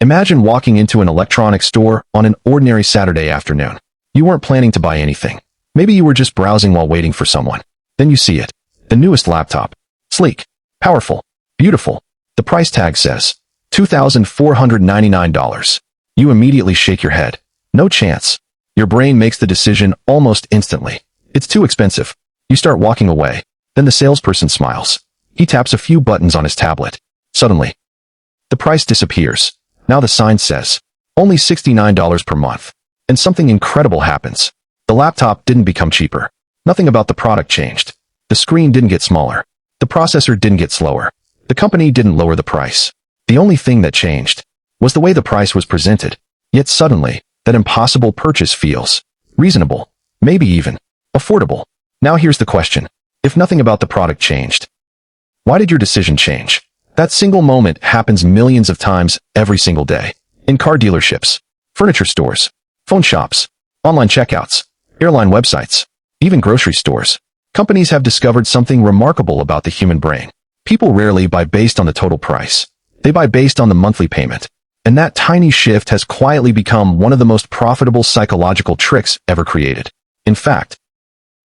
Imagine walking into an electronics store on an ordinary Saturday afternoon. You weren't planning to buy anything. Maybe you were just browsing while waiting for someone. Then you see it. The newest laptop. Sleek, powerful, beautiful. The price tag says $2,499. You immediately shake your head. No chance. Your brain makes the decision almost instantly. It's too expensive. You start walking away. Then the salesperson smiles. He taps a few buttons on his tablet. Suddenly, the price disappears. Now the sign says, only $69 per month. And something incredible happens. The laptop didn't become cheaper. Nothing about the product changed. The screen didn't get smaller. The processor didn't get slower. The company didn't lower the price. The only thing that changed was the way the price was presented. Yet suddenly, that impossible purchase feels reasonable, maybe even affordable. Now here's the question. If nothing about the product changed, why did your decision change? That single moment happens millions of times every single day. In car dealerships, furniture stores, phone shops, online checkouts, airline websites, even grocery stores. Companies have discovered something remarkable about the human brain. People rarely buy based on the total price. They buy based on the monthly payment. And that tiny shift has quietly become one of the most profitable psychological tricks ever created. In fact,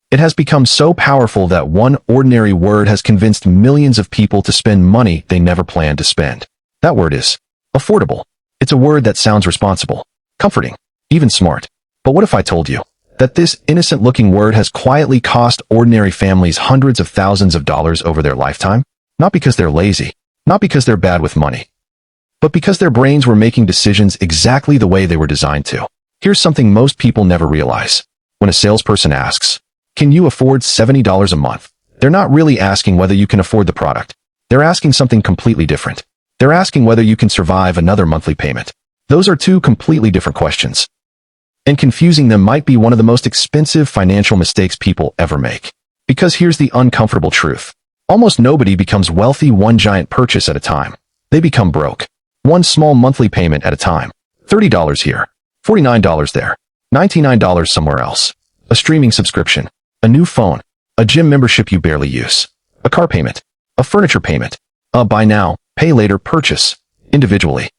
it has become so powerful that one ordinary word has convinced millions of people to spend money they never planned to spend. That word is affordable. It's a word that sounds responsible, comforting, even smart. But what if I told you that this innocent-looking word has quietly cost ordinary families hundreds of thousands of dollars over their lifetime? Not because they're lazy, not because they're bad with money, but because their brains were making decisions exactly the way they were designed to. Here's something most people never realize. When a salesperson asks, "Can you afford $70 a month?" they're not really asking whether you can afford the product. They're asking something completely different. They're asking whether you can survive another monthly payment. Those are two completely different questions. And confusing them might be one of the most expensive financial mistakes people ever make. Because here's the uncomfortable truth. Almost nobody becomes wealthy one giant purchase at a time. They become broke. One small monthly payment at a time. $30 here, $49 there, $99 somewhere else. A streaming subscription, a new phone, a gym membership you barely use, a car payment, a furniture payment, a buy now, pay later purchase, individually.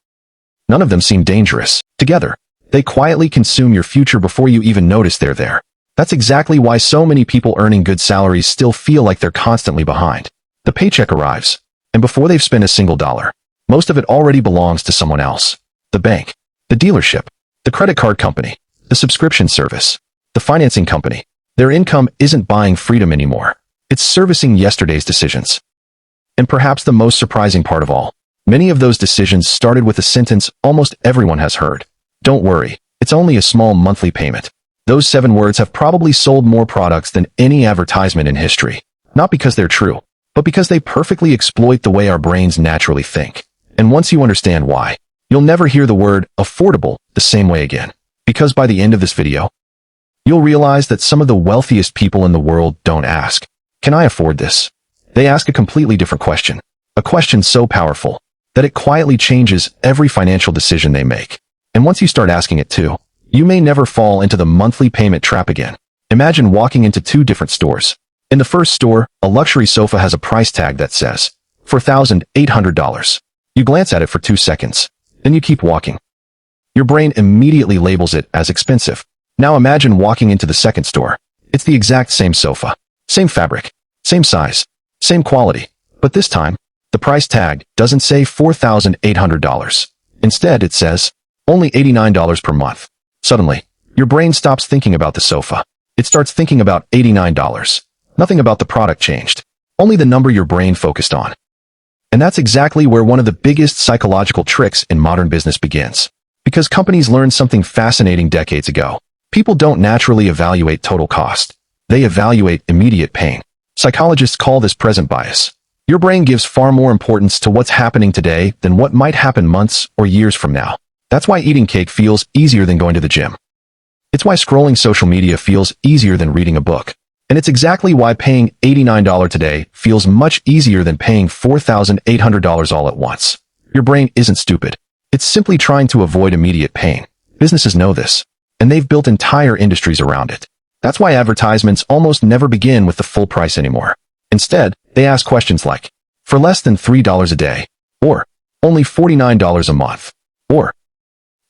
None of them seem dangerous. Together, they quietly consume your future before you even notice they're there. That's exactly why so many people earning good salaries still feel like they're constantly behind. The paycheck arrives, and before they've spent a single dollar, most of it already belongs to someone else. The bank, the dealership, the credit card company, the subscription service, the financing company. Their income isn't buying freedom anymore. It's servicing yesterday's decisions. And perhaps the most surprising part of all, many of those decisions started with a sentence almost everyone has heard. Don't worry, it's only a small monthly payment. Those 7 words have probably sold more products than any advertisement in history. Not because they're true, but because they perfectly exploit the way our brains naturally think. And once you understand why, you'll never hear the word affordable the same way again. Because by the end of this video, you'll realize that some of the wealthiest people in the world don't ask, "Can I afford this?" They ask a completely different question. A question so powerful that it quietly changes every financial decision they make. And once you start asking it too, you may never fall into the monthly payment trap again. Imagine walking into 2 different stores. In the first store, a luxury sofa has a price tag that says $4,800. You glance at it for 2 seconds. Then you keep walking. Your brain immediately labels it as expensive. Now imagine walking into the second store. It's the exact same sofa, same fabric, same size, same quality. But this time, the price tag doesn't say $4,800. Instead, it says only $89 per month. Suddenly, your brain stops thinking about the sofa. It starts thinking about $89. Nothing about the product changed. Only the number your brain focused on. And that's exactly where one of the biggest psychological tricks in modern business begins. Because companies learned something fascinating decades ago. People don't naturally evaluate total cost. They evaluate immediate pain. Psychologists call this present bias. Your brain gives far more importance to what's happening today than what might happen months or years from now. That's why eating cake feels easier than going to the gym. It's why scrolling social media feels easier than reading a book. And it's exactly why paying $89 today feels much easier than paying $4,800 all at once. Your brain isn't stupid. It's simply trying to avoid immediate pain. Businesses know this, and they've built entire industries around it. That's why advertisements almost never begin with the full price anymore. Instead, they ask questions like, "For less than $3 a day," or "Only $49 a month." Or,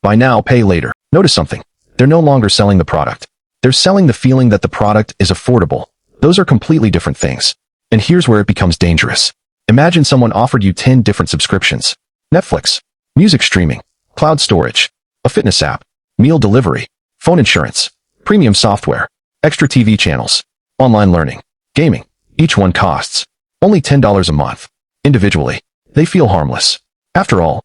buy now, pay later. Notice something. They're no longer selling the product. They're selling the feeling that the product is affordable. Those are completely different things. And here's where it becomes dangerous. Imagine someone offered you 10 different subscriptions. Netflix, music streaming, cloud storage, a fitness app, meal delivery, phone insurance, premium software, extra TV channels, online learning, gaming. Each one costs only $10 a month. Individually, they feel harmless. After all,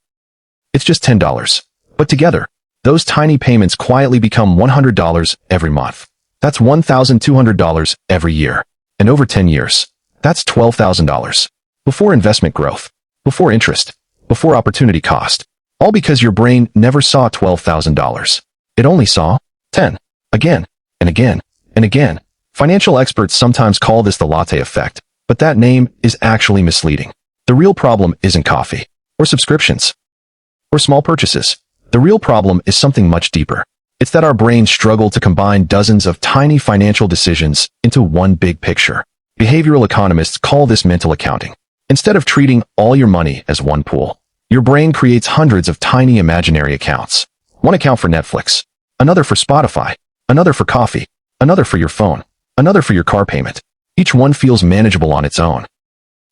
it's just $10. But together, those tiny payments quietly become $100 every month. That's $1,200 every year. And over 10 years, that's $12,000. Before investment growth, before interest, before opportunity cost. All because your brain never saw $12,000. It only saw 10. Again, and again, and again. Financial experts sometimes call this the latte effect, but that name is actually misleading. The real problem isn't coffee, or subscriptions, or small purchases. The real problem is something much deeper. It's that our brains struggle to combine dozens of tiny financial decisions into one big picture. Behavioral economists call this mental accounting. Instead of treating all your money as one pool, your brain creates hundreds of tiny imaginary accounts. One account for Netflix, another for Spotify, another for coffee, another for your phone, another for your car payment. Each one feels manageable on its own.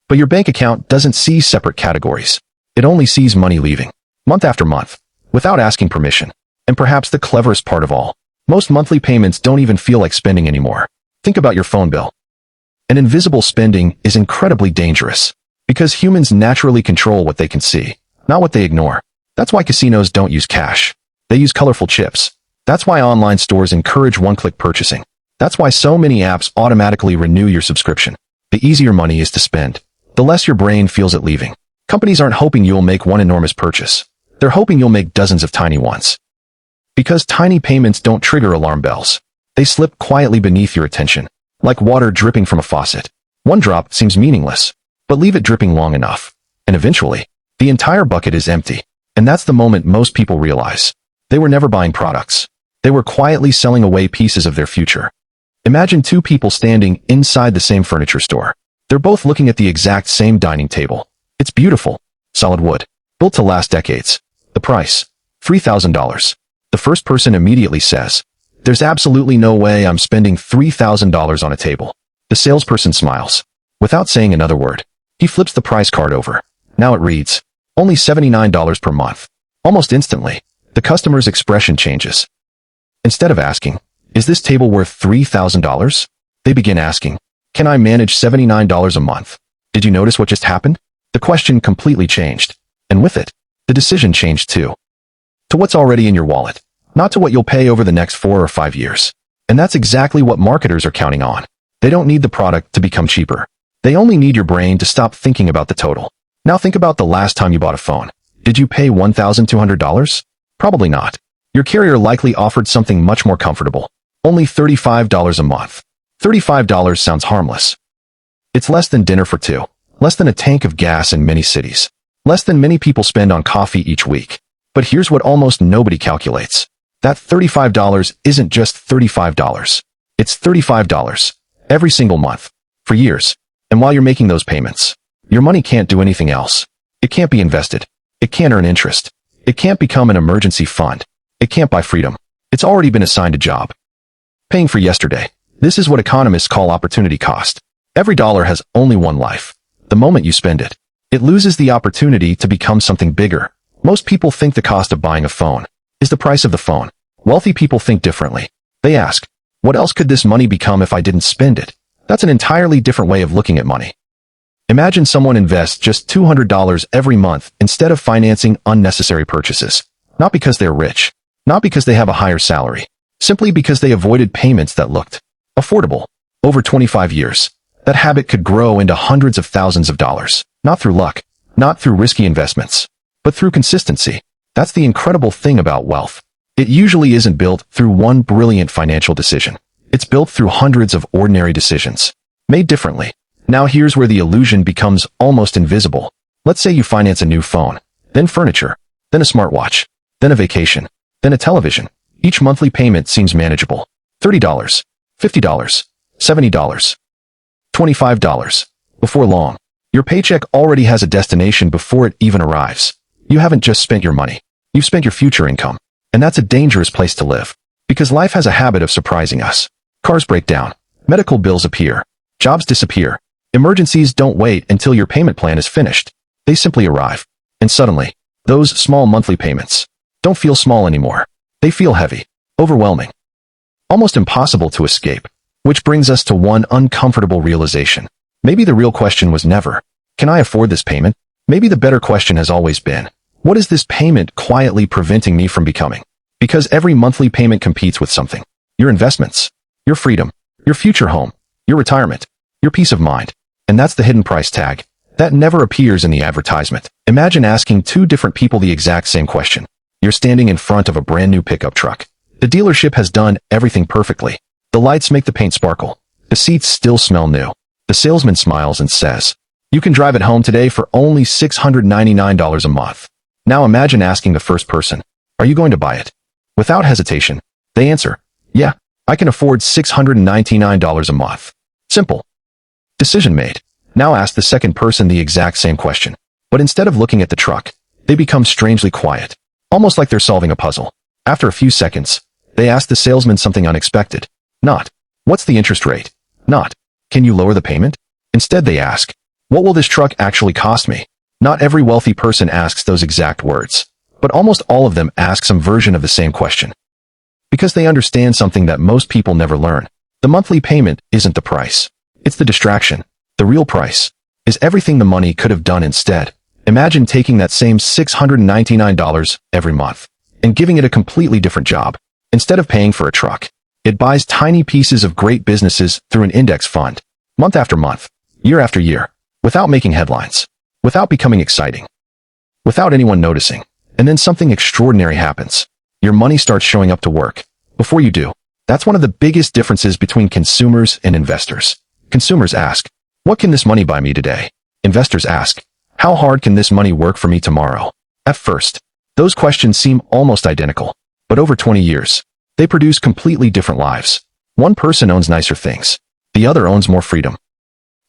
But your bank account doesn't see separate categories. It only sees money leaving, month after month, without asking permission. And perhaps the cleverest part of all, most monthly payments don't even feel like spending anymore. Think about your phone bill. An invisible spending is incredibly dangerous, because humans naturally control what they can see, not what they ignore. That's why casinos don't use cash. They use colorful chips. That's why online stores encourage one-click purchasing. That's why so many apps automatically renew your subscription. The easier money is to spend, the less your brain feels it leaving. Companies aren't hoping you'll make one enormous purchase. They're hoping you'll make dozens of tiny ones. Because tiny payments don't trigger alarm bells. They slip quietly beneath your attention, like water dripping from a faucet. One drop seems meaningless, but leave it dripping long enough, and eventually, the entire bucket is empty. And that's the moment most people realize. They were never buying products. They were quietly selling away pieces of their future. Imagine two people standing inside the same furniture store. They're both looking at the exact same dining table. It's beautiful, solid wood, built to last decades. The price, $3,000. The first person immediately says, "There's absolutely no way I'm spending $3,000 on a table." The salesperson smiles. Without saying another word, he flips the price card over. Now it reads, only $79 per month. Almost instantly, the customer's expression changes. Instead of asking, "Is this table worth $3,000?" they begin asking, "Can I manage $79 a month?" Did you notice what just happened? The question completely changed. And with it, the decision changed too. To what's already in your wallet, not to what you'll pay over the next 4 or 5 years. And that's exactly what marketers are counting on. They don't need the product to become cheaper. They only need your brain to stop thinking about the total. Now think about the last time you bought a phone. Did you pay $1,200? Probably not. Your carrier likely offered something much more comfortable. Only $35 a month. $35 sounds harmless. It's less than dinner for two. Less than a tank of gas in many cities. Less than many people spend on coffee each week. But here's what almost nobody calculates. That $35 isn't just $35. It's $35 every single month, for years. And while you're making those payments, your money can't do anything else. It can't be invested. It can't earn interest. It can't become an emergency fund. It can't buy freedom. It's already been assigned a job. Paying for yesterday. This is what economists call opportunity cost. Every dollar has only one life. The moment you spend it, it loses the opportunity to become something bigger. Most people think the cost of buying a phone is the price of the phone. Wealthy people think differently. They ask, what else could this money become if I didn't spend it? That's an entirely different way of looking at money. Imagine someone invests just $200 every month instead of financing unnecessary purchases. Not because they're rich. Not because they have a higher salary. Simply because they avoided payments that looked affordable. Over 25 years, that habit could grow into hundreds of thousands of dollars. Not through luck. Not through risky investments. But through consistency. That's the incredible thing about wealth. It usually isn't built through one brilliant financial decision. It's built through hundreds of ordinary decisions, made differently. Now here's where the illusion becomes almost invisible. Let's say you finance a new phone, then furniture, then a smartwatch, then a vacation, then a television. Each monthly payment seems manageable. $30, $50, $70, $25. Before long, your paycheck already has a destination before it even arrives. You haven't just spent your money. You've spent your future income. And that's a dangerous place to live. Because life has a habit of surprising us. Cars break down. Medical bills appear. Jobs disappear. Emergencies don't wait until your payment plan is finished. They simply arrive. And suddenly, those small monthly payments don't feel small anymore. They feel heavy, overwhelming, almost impossible to escape. Which brings us to one uncomfortable realization. Maybe the real question was never, can I afford this payment? Maybe the better question has always been, what is this payment quietly preventing me from becoming? Because every monthly payment competes with something. Your investments, your freedom, your future home, your retirement, your peace of mind. And that's the hidden price tag. That never appears in the advertisement. Imagine asking two different people the exact same question. You're standing in front of a brand new pickup truck. The dealership has done everything perfectly. The lights make the paint sparkle. The seats still smell new. The salesman smiles and says, you can drive it home today for only $699 a month. Now imagine asking the first person, are you going to buy it? Without hesitation, they answer, yeah, I can afford $699 a month. Simple. Decision made. Now ask the second person the exact same question. But instead of looking at the truck, they become strangely quiet, almost like they're solving a puzzle. After a few seconds, they ask the salesman something unexpected. Not, what's the interest rate? Not, can you lower the payment? Instead they ask, what will this truck actually cost me? Not every wealthy person asks those exact words, but almost all of them ask some version of the same question. Because they understand something that most people never learn. The monthly payment isn't the price. It's the distraction. The real price is everything the money could have done instead. Imagine taking that same $699 every month and giving it a completely different job. Instead of paying for a truck, it buys tiny pieces of great businesses through an index fund, month after month, year after year, without making headlines, without becoming exciting, without anyone noticing. And then something extraordinary happens. Your money starts showing up to work. Before you do. That's one of the biggest differences between consumers and investors. Consumers ask, what can this money buy me today? Investors ask, how hard can this money work for me tomorrow? At first, those questions seem almost identical. But over 20 years, they produce completely different lives. One person owns nicer things. The other owns more freedom.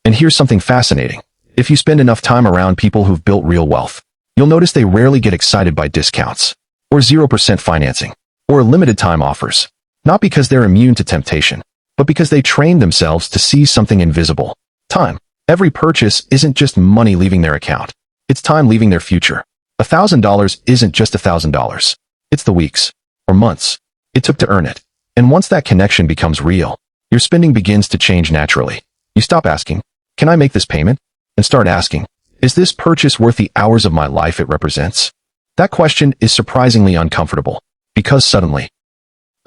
And here's something fascinating. If you spend enough time around people who've built real wealth, you'll notice they rarely get excited by discounts, or 0% financing, or limited time offers. Not because they're immune to temptation, but because they trained themselves to see something invisible. Time. Every purchase isn't just money leaving their account. It's time leaving their future. $1,000 isn't just $1,000. It's the weeks, or months, it took to earn it. And once that connection becomes real, your spending begins to change naturally. You stop asking, can I make this payment? And start asking, is this purchase worth the hours of my life it represents? That question is surprisingly uncomfortable, because suddenly,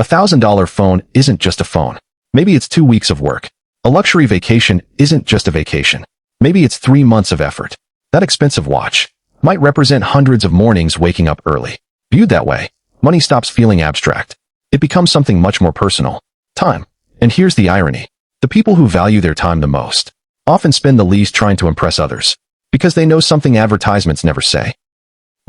$1,000 phone isn't just a phone. Maybe it's 2 weeks of work. A luxury vacation isn't just a vacation. Maybe it's 3 months of effort. That expensive watch might represent hundreds of mornings waking up early. Viewed that way, money stops feeling abstract. It becomes something much more personal. Time. And here's the irony. The people who value their time the most often spend the least trying to impress others, because they know something advertisements never say.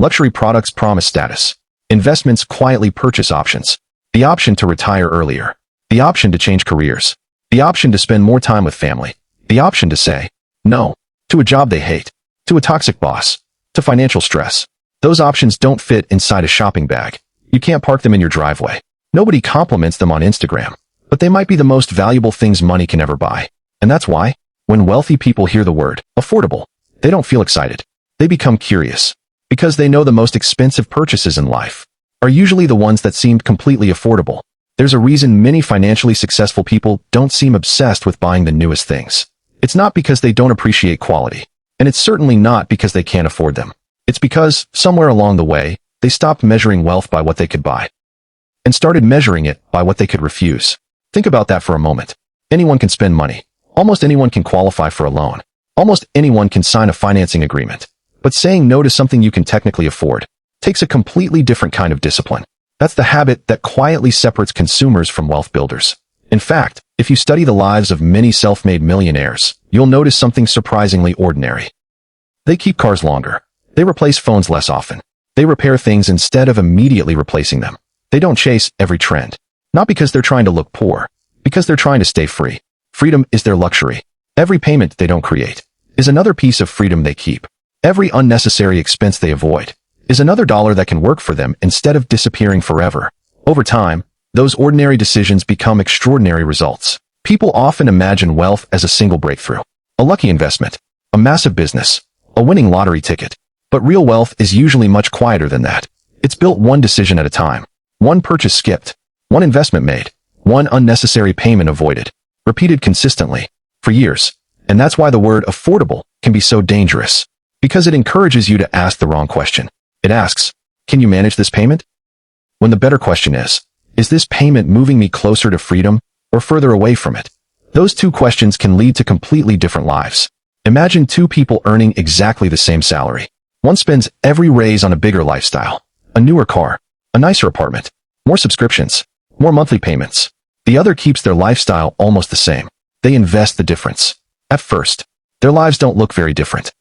Luxury products promise status. Investments quietly purchase options. The option to retire earlier. The option to change careers. The option to spend more time with family. The option to say no to a job they hate, to a toxic boss, to financial stress. Those options don't fit inside a shopping bag. You can't park them in your driveway. Nobody compliments them on Instagram, but they might be the most valuable things money can ever buy. And that's why, when wealthy people hear the word affordable, they don't feel excited. They become curious, because they know the most expensive purchases in life are usually the ones that seemed completely affordable. There's a reason many financially successful people don't seem obsessed with buying the newest things. It's not because they don't appreciate quality, and it's certainly not because they can't afford them. It's because, somewhere along the way, they stopped measuring wealth by what they could buy and started measuring it by what they could refuse. Think about that for a moment. Anyone can spend money. Almost anyone can qualify for a loan. Almost anyone can sign a financing agreement. But saying no to something you can technically afford takes a completely different kind of discipline. That's the habit that quietly separates consumers from wealth builders. In fact, if you study the lives of many self-made millionaires, you'll notice something surprisingly ordinary. They keep cars longer. They replace phones less often. They repair things instead of immediately replacing them. They don't chase every trend. Not because they're trying to look poor, because they're trying to stay free. Freedom is their luxury. Every payment they don't create is another piece of freedom they keep. Every unnecessary expense they avoid is another dollar that can work for them instead of disappearing forever. Over time, those ordinary decisions become extraordinary results. People often imagine wealth as a single breakthrough, a lucky investment, a massive business, a winning lottery ticket. But real wealth is usually much quieter than that. It's built one decision at a time, one purchase skipped, one investment made, one unnecessary payment avoided, repeated consistently, for years. And that's why the word affordable can be so dangerous, because it encourages you to ask the wrong question. It asks, can you manage this payment? When the better question is this payment moving me closer to freedom or further away from it? Those two questions can lead to completely different lives. Imagine two people earning exactly the same salary. One spends every raise on a bigger lifestyle, a newer car, a nicer apartment, more subscriptions, more monthly payments. The other keeps their lifestyle almost the same. They invest the difference. At first, their lives don't look very different.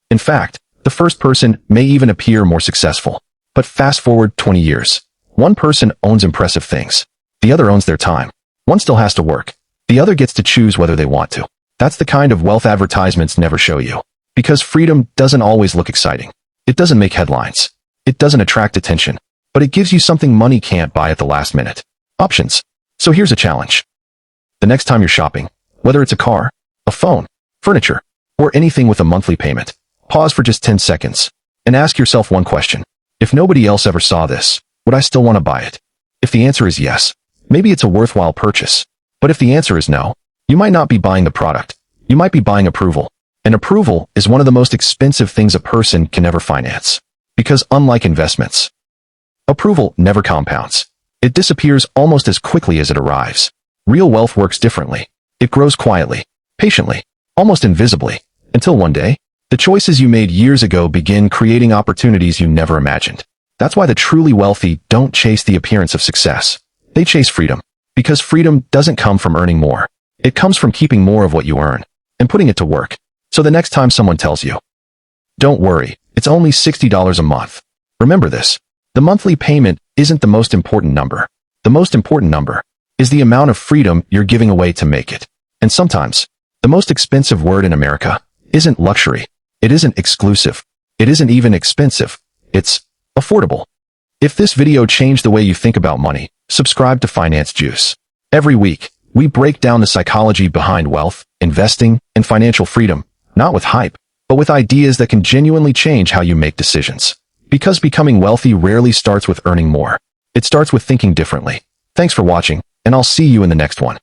In fact, the first person may even appear more successful. But fast forward 20 years. One person owns impressive things. The other owns their time. One still has to work. The other gets to choose whether they want to. That's the kind of wealth advertisements never show you. Because freedom doesn't always look exciting. It doesn't make headlines. It doesn't attract attention. But it gives you something money can't buy at the last minute. Options. So here's a challenge. The next time you're shopping, whether it's a car, a phone, furniture, or anything with a monthly payment, pause for just 10 seconds and ask yourself one question. If nobody else ever saw this, would I still want to buy it? If the answer is yes, maybe it's a worthwhile purchase. But if the answer is no, you might not be buying the product. You might be buying approval. And approval is one of the most expensive things a person can ever finance. Because unlike investments, approval never compounds. It disappears almost as quickly as it arrives. Real wealth works differently. It grows quietly, patiently, almost invisibly, until one day, the choices you made years ago begin creating opportunities you never imagined. That's why the truly wealthy don't chase the appearance of success. They chase freedom. Because freedom doesn't come from earning more. It comes from keeping more of what you earn and putting it to work. So the next time someone tells you, don't worry, it's only $60 a month. Remember this. The monthly payment isn't the most important number. The most important number is the amount of freedom you're giving away to make it. And sometimes, the most expensive word in America isn't luxury. It isn't exclusive. It isn't even expensive. It's affordable. If this video changed the way you think about money, subscribe to Finance Juice. Every week, we break down the psychology behind wealth, investing, and financial freedom, not with hype, but with ideas that can genuinely change how you make decisions. Because becoming wealthy rarely starts with earning more. It starts with thinking differently. Thanks for watching, and I'll see you in the next one.